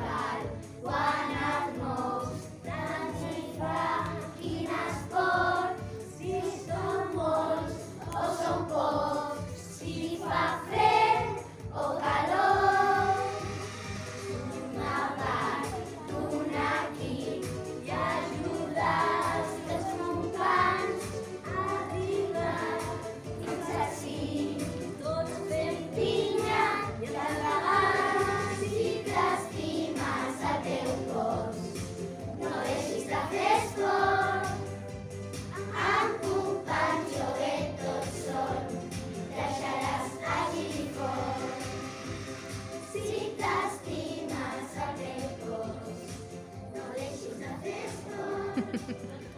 val quan et mous. Tant si fa quin esport, si són molts o són pocs, si fa fred o calor. Formar part d'un equip i ajudar els teus companys a arribar fins ací. Tots fem pinya i endavant. Si t'estimes el teu cos, no deixis de fer esport. Amb companys o bé tot sol, deixaràs àgil i fort. Si t'estimes el teu cos, no deixis de fer esport.